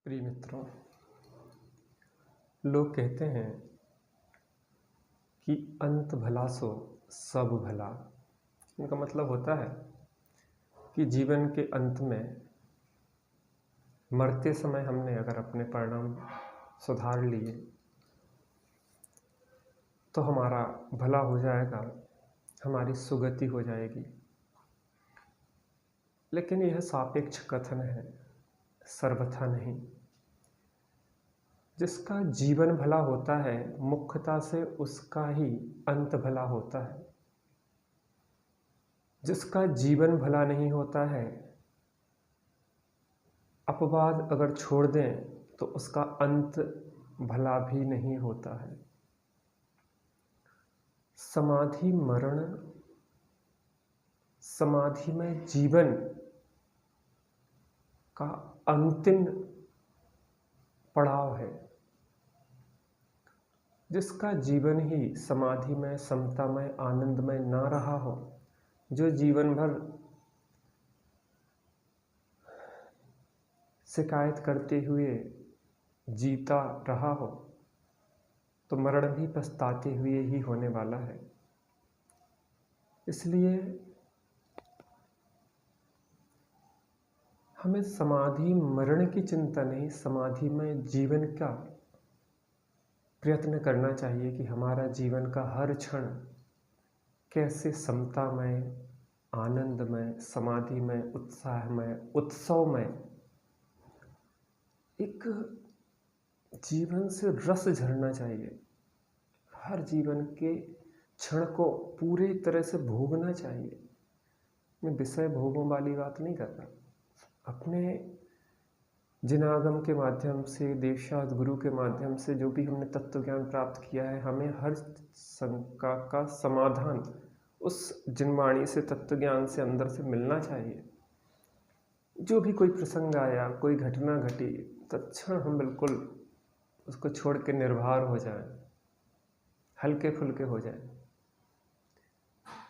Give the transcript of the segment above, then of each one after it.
प्रिय मित्रों, लोग कहते हैं कि अंत भला सो सब भला। इनका मतलब होता है कि जीवन के अंत में मरते समय हमने अगर अपने परिणाम सुधार लिए तो हमारा भला हो जाएगा, हमारी सुगति हो जाएगी। लेकिन यह सापेक्ष कथन है, सर्वथा नहीं। जिसका जीवन भला होता है मुख्यता से उसका ही अंत भला होता है। जिसका जीवन भला नहीं होता है, अपवाद अगर छोड़ दें तो उसका अंत भला भी नहीं होता है। समाधि मरण, समाधि में जीवन का अंतिम पड़ाव है। जिसका जीवन ही समाधि में, समता में, आनंद में ना रहा हो, जो जीवन भर शिकायत करते हुए जीता रहा हो, तो मरण भी पछताते हुए ही होने वाला है। इसलिए हमें समाधि मरण की चिंता नहीं, समाधि में जीवन का प्रयत्न करना चाहिए कि हमारा जीवन का हर क्षण कैसे समता में, आनंद में, समाधि में, उत्साह में, उत्सव में, एक जीवन से रस झरना चाहिए। हर जीवन के क्षण को पूरी तरह से भोगना चाहिए। मैं विषय भोगों वाली बात नहीं कर रहा। अपने जिनागम के माध्यम से, देवशास्त्र गुरु के माध्यम से जो भी हमने तत्व ज्ञान प्राप्त किया है, हमें हर शंका का समाधान उस जिनवाणी से, तत्व ज्ञान से अंदर से मिलना चाहिए। जो भी कोई प्रसंग आया, कोई घटना घटी, तत्क्षण हम बिल्कुल उसको छोड़ के निर्भर हो जाएं, हल्के फुल्के हो जाएं।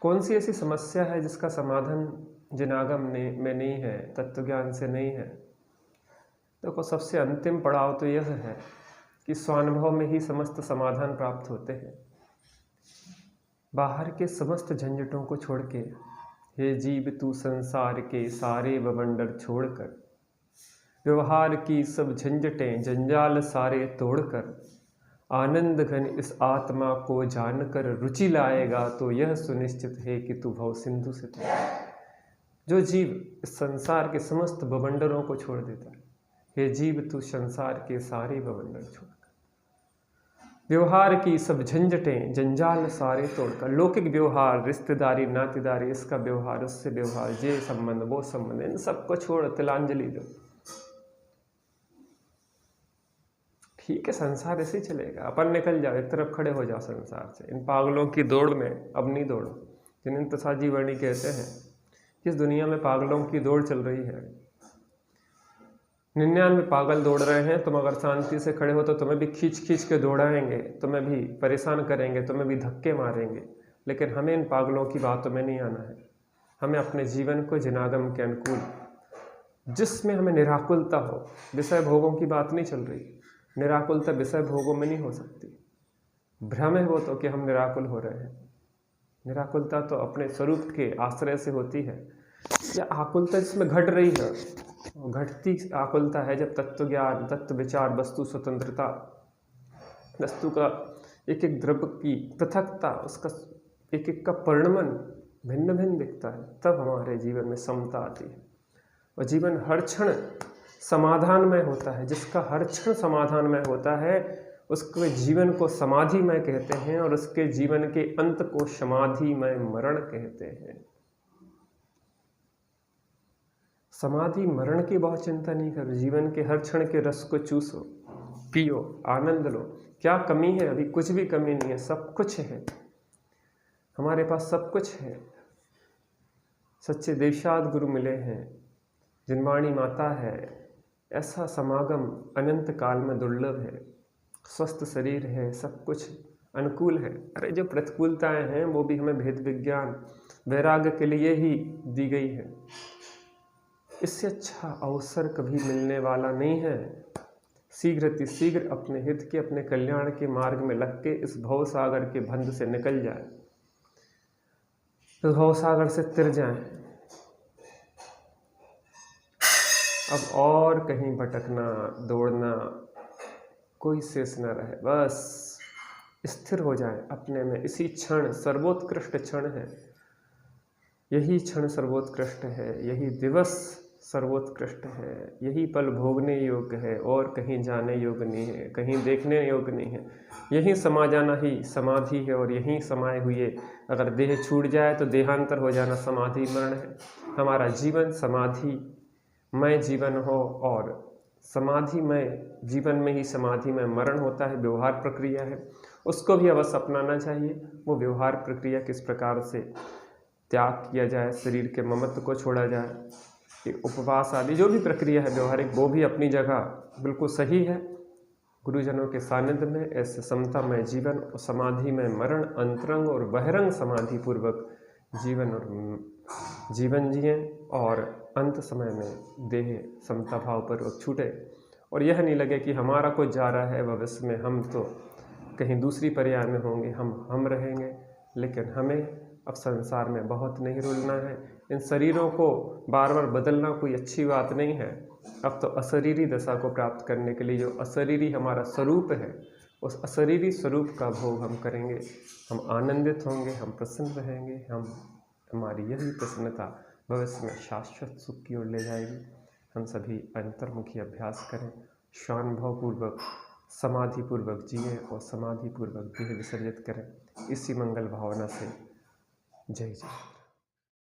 कौन सी ऐसी समस्या है जिसका समाधान जिनागम में नहीं है, तत्व ज्ञान से नहीं है? देखो, सबसे अंतिम पड़ाव तो यह है कि स्वानुभव में ही समस्त समाधान प्राप्त होते हैं। बाहर के समस्त झंझटों को छोड़ के, हे जीव तू संसार के सारे बवंडर छोड़कर, व्यवहार की सब झंझटें जंजाल सारे तोड़कर, आनंद घन इस आत्मा को जानकर रुचि लाएगा, तो यह सुनिश्चित है कि तू भव सिंधु से तर। जो जीव इस संसार के समस्त बवंडरों को छोड़ देता है, हे जीव तू संसार के सारे बवंडर छोड़कर, व्यवहार की सब झंझटें जंजाल सारे तोड़कर, लौकिक व्यवहार, रिश्तेदारी, नातेदारी, इसका व्यवहार, उससे व्यवहार, ये संबंध, वो संबंध, इन सबको छोड़ तिलांजलि दो। ठीक है, संसार ऐसे ही चलेगा, अपन निकल जाओ, एक तरफ खड़े हो जाओ संसार से। इन पागलों की दौड़ में अब नहीं दौड़ो, जिन्हें तसाजी वर्णी कहते हैं। जिस दुनिया में पागलों की दौड़ चल रही है, 99 पागल दौड़ रहे हैं, तुम अगर शांति से खड़े हो तो तुम्हें भी खींच खींच के दौड़ाएंगे, तुम्हें भी परेशान करेंगे, तुम्हें भी धक्के मारेंगे। लेकिन हमें इन पागलों की बातों में नहीं आना है। हमें अपने जीवन को जिनागम के अनुकूल, जिसमें हमें निराकुलता हो, विषय भोगों की बात नहीं चल रही। निराकुलता विषय भोगों में नहीं हो सकती। भ्रम है वो तो कि हम निराकुल हो रहे हैं। निराकुलता तो अपने स्वरूप के आश्रय से होती है। या आकुलता जिसमें घट रही है, घटती आकुलता है जब तत्व ज्ञान, तत्व विचार, वस्तु स्वतंत्रता, वस्तु का एक एक द्रव्य की पृथकता, उसका एक एक का परिणमन भिन्न भिन्न दिखता है, तब हमारे जीवन में समता आती है। और जीवन हर क्षण समाधान में होता है। जिसका हर क्षण समाधान में होता है, उसके जीवन को समाधि में कहते हैं, और उसके जीवन के अंत को समाधि में मरण कहते हैं। समाधि मरण की बहुत चिंता नहीं करो। जीवन के हर क्षण के रस को चूसो, पियो, आनंद लो। क्या कमी है? अभी कुछ भी कमी नहीं है, सब कुछ है हमारे पास, सब कुछ है। सच्चे देवशास्त्र गुरु मिले हैं, जिनवाणी माता है। ऐसा समागम अनंत काल में दुर्लभ है। स्वस्थ शरीर है, सब कुछ अनुकूल है। अरे जो प्रतिकूलताएं हैं वो भी हमें भेद विज्ञान, वैराग्य के लिए ही दी गई है। इससे अच्छा अवसर कभी मिलने वाला नहीं है। शीघ्र अपने हित के, अपने कल्याण के मार्ग में लग के इस भव सागर के बंध से निकल जाए, इस भव सागर से तिर जाए। अब और कहीं भटकना, दौड़ना कोई शेष न रहे, बस स्थिर हो जाए अपने में। इसी क्षण सर्वोत्कृष्ट क्षण है, यही क्षण सर्वोत्कृष्ट है, यही दिवस सर्वोत्कृष्ट है, यही पल भोगने योग्य है और कहीं जाने योग्य नहीं है, कहीं देखने योग्य नहीं है। यही समा जाना ही समाधि है और यहीं समाये हुए अगर देह छूट जाए तो देहांतर हो जाना समाधि मरण है। हमारा जीवन समाधिमय जीवन हो और समाधिमय जीवन में ही समाधि में मरण होता है, व्यवहार प्रक्रिया है, उसको भी अवश्य अपनाना चाहिए। वो व्यवहार प्रक्रिया किस प्रकार से त्याग किया जाए, शरीर के ममत्व को छोड़ा जाए, ये उपवास आदि जो भी प्रक्रिया है व्यवहारिक, वो भी अपनी जगह बिल्कुल सही है। गुरुजनों के सानिध्य में ऐसे समतामय जीवन और समाधि में मरण, अंतरंग और बहिरंग समाधि पूर्वक जीवन जिए और अंत समय में देह समता भाव पर छूटे और यह नहीं लगे कि हमारा कुछ जा रहा है भविष्य में, हम तो कहीं दूसरी पर्याय में होंगे, हम रहेंगे। लेकिन हमें अब संसार में बहुत नहीं रुलना है। इन शरीरों को बार बार बदलना कोई अच्छी बात नहीं है। अब तो अशरीरी दशा को प्राप्त करने के लिए जो अशरीरी हमारा स्वरूप है, उस अशरीरी स्वरूप का भोग हम करेंगे, हम आनंदित होंगे, हम प्रसन्न रहेंगे, हमारी यही प्रसन्नता भविष्य में शाश्वत सुख की ओर ले जाएगी। हम सभी अंतर्मुखी अभ्यास करें, स्वानुभवपूर्वक समाधिपूर्वक जिए और समाधिपूर्वक देह विसर्जित करें। इसी मंगल भावना से जय जय।